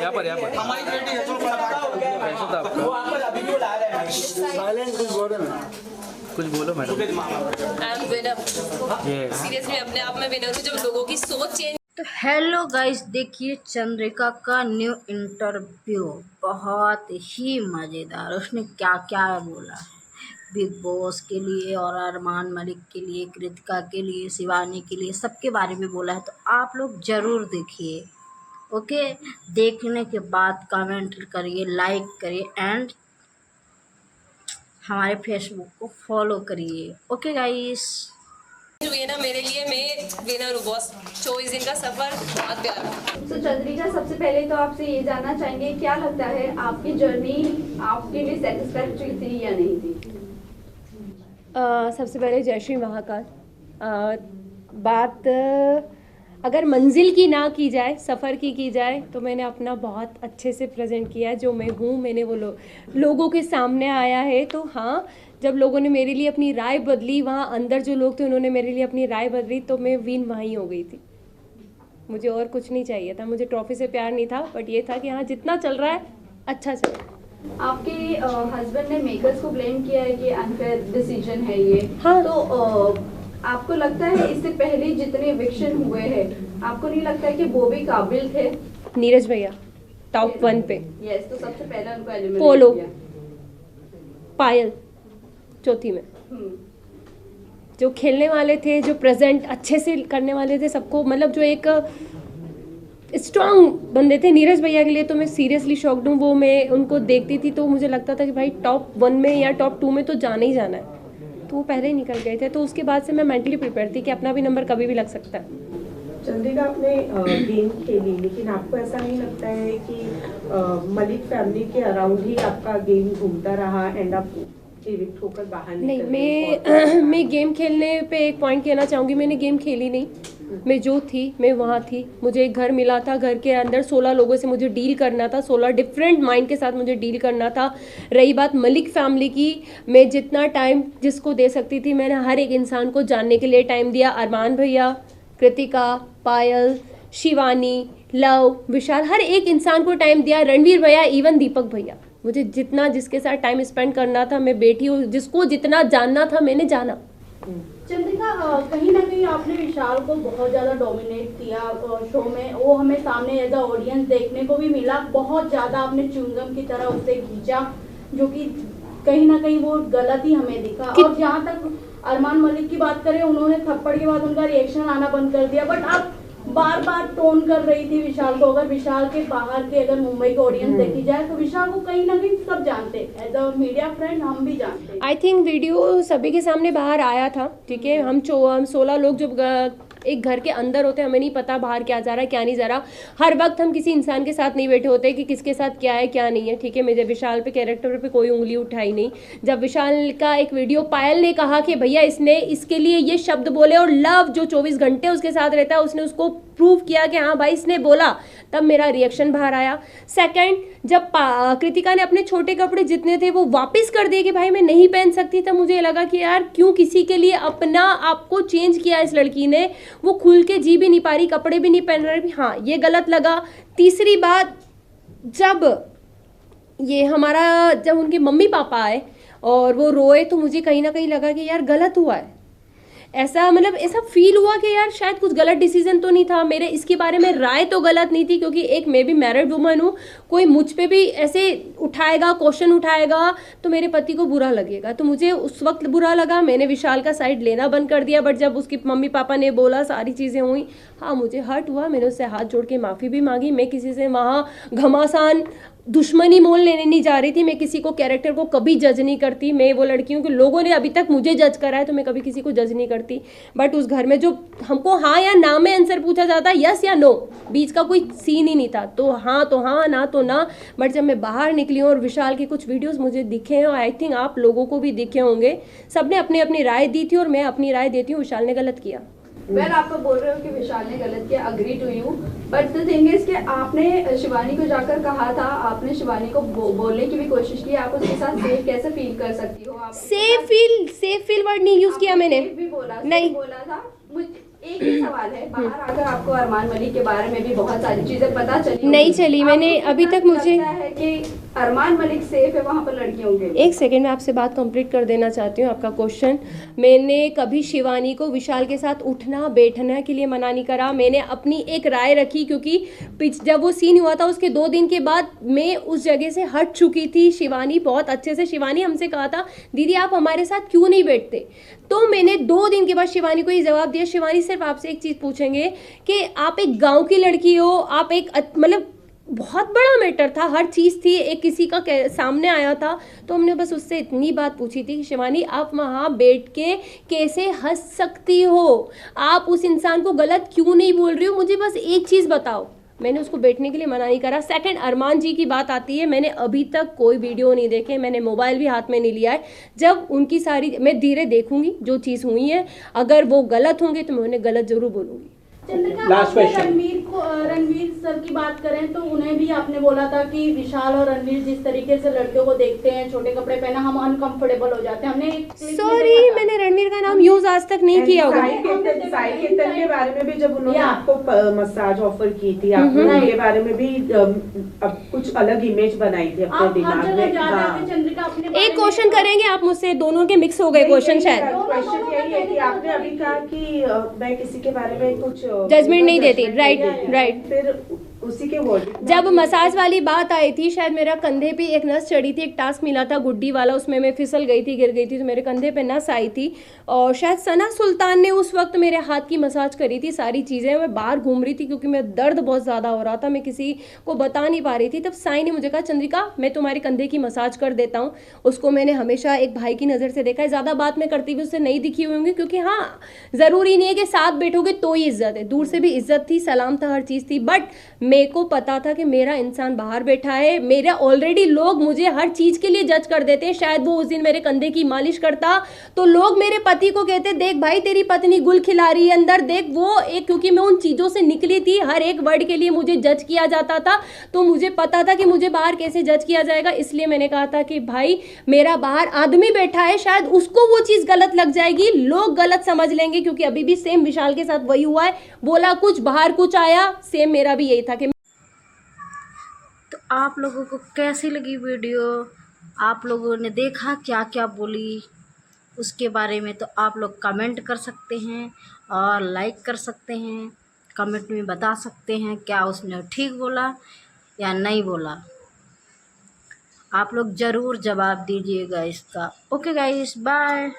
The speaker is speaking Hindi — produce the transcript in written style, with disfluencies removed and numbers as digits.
यहाँ पर हमारी बेटी है जो कैसा था आपका? वो आपको अभी भी बुला रहे हैं। साइलेंट कुछ बोलो ना। कुछ बोलो madam. I am winner. Yes. Seriously अपने आप में विनर हूँ जब लोगों की सोच चेंज। तो हेलो गाइस, देखिए चंद्रिका का न्यू इंटरव्यू बहुत ही मज़ेदार। उसने क्या क्या बोला है बिग बॉस के लिए और अरमान मलिक के लिए, कृतिका के लिए, शिवानी के लिए, सबके बारे में बोला है। तो आप लोग ज़रूर देखिए, ओके। देखने के बाद कमेंट करिए, लाइक करिए एंड हमारे फेसबुक को फॉलो करिए, ओके गाइस। हुई है ना मेरे लिए, मैं विनर हूँ बॉस। 24 दिन का सफर बहुत प्यारा। तो चंद्रिका, सबसे पहले तो आपसे ये जानना चाहेंगे, क्या लगता है आपकी जर्नी आपके लिए सेटिस्फैक्टरी थी या नहीं थी? सबसे पहले जय श्री महाकाल। बात अगर मंजिल की ना की जाए, सफ़र की जाए, तो मैंने अपना बहुत अच्छे से प्रेजेंट किया है। जो मैं हूँ, मैंने वो लोगों के सामने आया है। तो हाँ, जब लोगों ने मेरे लिए अपनी राय बदली, वहाँ अंदर जो लोग थे उन्होंने मेरे लिए अपनी राय बदली, तो मैं विन वहीं हो गई थी। मुझे और कुछ नहीं चाहिए था, मुझे ट्रॉफी से प्यार नहीं था, बट ये था कि हाँ, जितना चल रहा है अच्छा चल रहा है। आपके हस्बैंड ने मेकर्स को ब्लेम किया है कि अनफेयर डिसीजन है ये। हाँ। तो आपको लगता है इससे पहले जितने इविक्शन हुए हैं, आपको नहीं लगता है कि वो भी काबिल थे? नीरज भैया टॉप 1 पे। यस, तो सबसे पहले उनको एलिमिनेट पोलो, किया। पायल चौथी में। हम्म। जो खेलने वाले थे, जो प्रेजेंट अच्छे से करने वाले थे सबको, मतलब जो एक स्ट्रॉन्ग बंदे थे, नीरज भैया के लिए तो मैं सीरियसली शॉक्ड हूँ। वो मैं उनको देखती थी तो मुझे लगता था कि भाई टॉप 1 में या टॉप 2 में तो जाना ही जाना है, तो वो पहले ही निकल गए थे। तो उसके बाद से मैं मेंटली प्रिपेयर थी कि अपना भी नंबर कभी भी लग सकता है। चंद्रिका, आपने गेम खेली, लेकिन आपको ऐसा नहीं लगता है कि मलिक फैमिली के अराउंड ही आपका गेम घूमता रहा एंड आप इविक्ट होकर बाहर नहीं, निकल मैं गेम खेलने पे एक पॉइंट कहना चाहूँगी। मैंने गेम खेली नहीं, मैं जो थी मैं वहाँ थी। मुझे एक घर मिला था, घर के अंदर 16 लोगों से मुझे डील करना था, 16 डिफरेंट माइंड के साथ मुझे डील करना था। रही बात मलिक फैमिली की, मैं जितना टाइम जिसको दे सकती थी, मैंने हर एक इंसान को जानने के लिए टाइम दिया। अरमान भैया, कृतिका, पायल, शिवानी, लव, विशाल, हर एक इंसान को टाइम दिया। रणवीर भैया, इवन दीपक भैया, मुझे जितना जिसके साथ टाइम स्पेंड करना था, मैं बेटी हूँ, जिसको जितना जानना था मैंने जाना। चंद्रिका, कहीं ना कहीं आपने विशाल को बहुत ज़्यादा डोमिनेट किया शो में। वो हमें सामने एज अ ऑडियंस देखने को भी मिला। बहुत ज़्यादा आपने च्युइंगम की तरह उसे खींचा, जो कि कहीं ना कहीं वो गलत ही हमें दिखा। और जहाँ तक अरमान मलिक की बात करें, उन्होंने थप्पड़ के बाद उनका रिएक्शन आना बंद कर दिया, बट आप बार बार टोन कर रही थी विशाल को। अगर विशाल के बाहर के अगर मुंबई की ऑडियंस देखी जाए तो विशाल को कहीं ना कहीं सब जानते, एज अ मीडिया फ्रेंड हम भी जानते। आई थिंक वीडियो सभी के सामने बाहर आया था, ठीक है। हम 16 लोग जो एक घर के अंदर होते हैं, हमें नहीं पता बाहर क्या जा रहा है क्या नहीं जा रहा। हर वक्त हम किसी इंसान के साथ नहीं बैठे होते कि किसके साथ क्या है क्या नहीं है, ठीक है। मुझे विशाल पे, कैरेक्टर पे कोई उंगली उठाई नहीं। जब विशाल का एक वीडियो पायल ने कहा कि भैया इसने इसके लिए ये शब्द बोले, और लव जो 24 घंटे उसके साथ रहता है उसने उसको प्रूव किया कि हाँ भाई इसने बोला, तब मेरा रिएक्शन बाहर आया। सेकंड, जब कृतिका ने अपने छोटे कपड़े जितने थे वो वापस कर दिए कि भाई मैं नहीं पहन सकती, तब मुझे लगा कि यार क्यों किसी के लिए अपना आपको चेंज किया इस लड़की ने। वो खुल के जी भी नहीं पा रही, कपड़े भी नहीं पहन रही, हाँ ये गलत लगा। तीसरी बात, जब ये हमारा जब उनके मम्मी पापा आए और वो रोए, तो मुझे कहीं ना कहीं लगा कि यार गलत हुआ है। ऐसा मतलब ऐसा फील हुआ कि यार शायद कुछ गलत डिसीजन तो नहीं था मेरे। इसके बारे में राय तो गलत नहीं थी, क्योंकि एक मैं भी मैरिड वुमन हूँ, कोई मुझ पे भी ऐसे उठाएगा, क्वेश्चन उठाएगा तो मेरे पति को बुरा लगेगा। तो मुझे उस वक्त बुरा लगा, मैंने विशाल का साइड लेना बंद कर दिया। बट जब उसकी मम्मी पापा ने बोला, सारी चीज़ें हुई, हाँ मुझे हर्ट हुआ। मैंने उससे हाथ जोड़ के माफ़ी भी मांगी। मैं किसी से वहाँ घमासान दुश्मनी मोल लेने नहीं जा रही थी। मैं किसी को, कैरेक्टर को कभी जज नहीं करती। मैं वो लड़की हूँ कि लोगों ने अभी तक मुझे जज करा है, तो मैं कभी किसी को जज नहीं करती। बट उस घर में जो हमको हाँ या ना में आंसर पूछा जाता, यस या नो, बीच का कोई सीन ही नहीं था। तो हाँ, ना तो ना। बट जब मैं बाहर निकली हूँ और विशाल के कुछ वीडियोस मुझे दिखे हैं, और आई थिंक आप लोगों को भी दिखे होंगे, सबने अपनी अपनी राय दी थी और मैं अपनी राय देती हूँ, विशाल ने गलत किया। वेल, आप तो बोल रहे हो कि विशाल ने गलत किया, agree to you, but the thing is कि आपने शिवानी को जाकर कहा था, आपने शिवानी को बोलने की भी कोशिश की, आप उसके साथ सेफ कैसे फील कर सकती हो? आप सेफ फील वर्ड नहीं यूज किया मैंने, भी बोला नहीं बोला था। एक ही सवाल है, बाहर आकर आपको अरमान मलिक के बारे में भी बहुत सारी चीजें पता चली नहीं होंगी। चली, मैंने आपको अभी कितना तक मुझे लगता है कि अरमान मलिक सेफ है वहाँ पर लड़कियों के लिए? एक सेकंड में आपसे बात कंप्लीट कर देना चाहती हूँ। आपका क्वेश्चन, मैंने कभी शिवानी को विशाल के साथ उठना बैठने के लिए मना नहीं करा। मैंने अपनी एक राय रखी, क्योंकि जब वो सीन हुआ था उसके 2 दिन के बाद मैं उस जगह से हट चुकी थी। शिवानी बहुत अच्छे से, शिवानी हमसे कहा था दीदी आप हमारे साथ क्यों नहीं बैठते, तो मैंने 2 दिन के बाद शिवानी को ये जवाब दिया। शिवानी सिर्फ आपसे एक चीज़ पूछेंगे कि आप एक गाँव की लड़की हो, आप एक मतलब बहुत बड़ा मैटर था, हर चीज़ थी, एक किसी का सामने आया था, तो हमने बस उससे इतनी बात पूछी थी कि शिवानी आप वहाँ बैठ के कैसे हंस सकती हो, आप उस इंसान को गलत क्यों नहीं बोल रही हो, मुझे बस एक चीज़ बताओ। मैंने उसको बैठने के लिए मना नहीं करा। सेकंड, अरमान जी की बात आती है, मैंने अभी तक कोई वीडियो नहीं देखे, मैंने मोबाइल भी हाथ में नहीं लिया है। जब उनकी सारी मैं धीरे देखूंगी जो चीज़ हुई है, अगर वो गलत होंगे तो मैं उन्हें गलत जरूर बोलूँगी। चंद्रिका, Last आपने question. रणवीर सर की बात करें तो उन्हें भी आपने बोला था कि विशाल और रणवीर जिस तरीके से लड़कियों को देखते हैं, छोटे कपड़े पहना, हम अनकंफर्टेबल हो जाते हैं। हमने एक clip में सॉरी, देखा था। मैंने रणवीर का नाम यूज आज तक नहीं किया होगा। साई केतन के बारे में भी जब उन्होंने या। आपको मसाज ऑफर की थी, आपने उनके बारे में भी अब कुछ अलग इमेज बनाई थी अपने आप हर दिमाग जगह में। जा रहे हाँ। थे चंद्रिका अपने बारे एक में। क्वेश्चन करेंगे आप मुझसे, दोनों के मिक्स हो गए क्वेश्चन शायद। क्वेश्चन यही है कि आपने अभी कहा कि मैं किसी के बारे में कुछ Judgment नहीं देती, judgment right, नहीं देती। right. फिर उसी के वर्ड जब मसाज वाली बात आई थी, शायद मेरा कंधे पे एक नस चढ़ी थी, एक टास्क मिला था गुड्डी वाला, उसमें मैं फिसल गई थी, गिर गई थी, तो मेरे कंधे पे नस आई थी। और शायद सना सुल्तान ने उस वक्त मेरे हाथ की मसाज करी थी, सारी चीज़ें। मैं बाहर घूम रही थी क्योंकि मेरा दर्द बहुत ज़्यादा हो रहा था, मैं किसी को बता नहीं पा रही थी। तब साई ने मुझे कहा चंद्रिका मैं तुम्हारे कंधे की मसाज कर देता हूँ। उसको मैंने हमेशा एक भाई की नज़र से देखा है, ज़्यादा बात मैं करती हुई उससे नहीं दिखी हुई होंगी, क्योंकि हाँ ज़रूरी नहीं है कि साथ बैठोगे तो ही इज्जत है, दूर से भी इज्जत थी, सलाम था, हर चीज़ थी। बट मेरे को पता था कि मेरा इंसान बाहर बैठा है, मेरा ऑलरेडी लोग मुझे हर चीज़ के लिए जज कर देते हैं। शायद वो उस दिन मेरे कंधे की मालिश करता तो लोग मेरे पति को कहते देख भाई तेरी पत्नी गुल खिला रही है अंदर देख, वो एक, क्योंकि मैं उन चीज़ों से निकली थी, हर एक वर्ड के लिए मुझे जज किया जाता था, तो मुझे पता था कि मुझे बाहर कैसे जज किया जाएगा। इसलिए मैंने कहा था कि भाई मेरा बाहर आदमी बैठा है, शायद उसको वो चीज़ गलत लग जाएगी, लोग गलत समझ लेंगे, क्योंकि अभी भी सेम विशाल के साथ वही हुआ है, बोला कुछ बाहर कुछ आया, सेम मेरा भी यही था कि तो आप लोगों को कैसी लगी वीडियो, आप लोगों ने देखा क्या क्या बोली उसके बारे में, तो आप लोग कमेंट कर सकते हैं और लाइक कर सकते हैं, कमेंट में बता सकते हैं क्या उसने ठीक बोला या नहीं बोला। आप लोग ज़रूर जवाब दीजिएगा इसका। Okay guys, bye.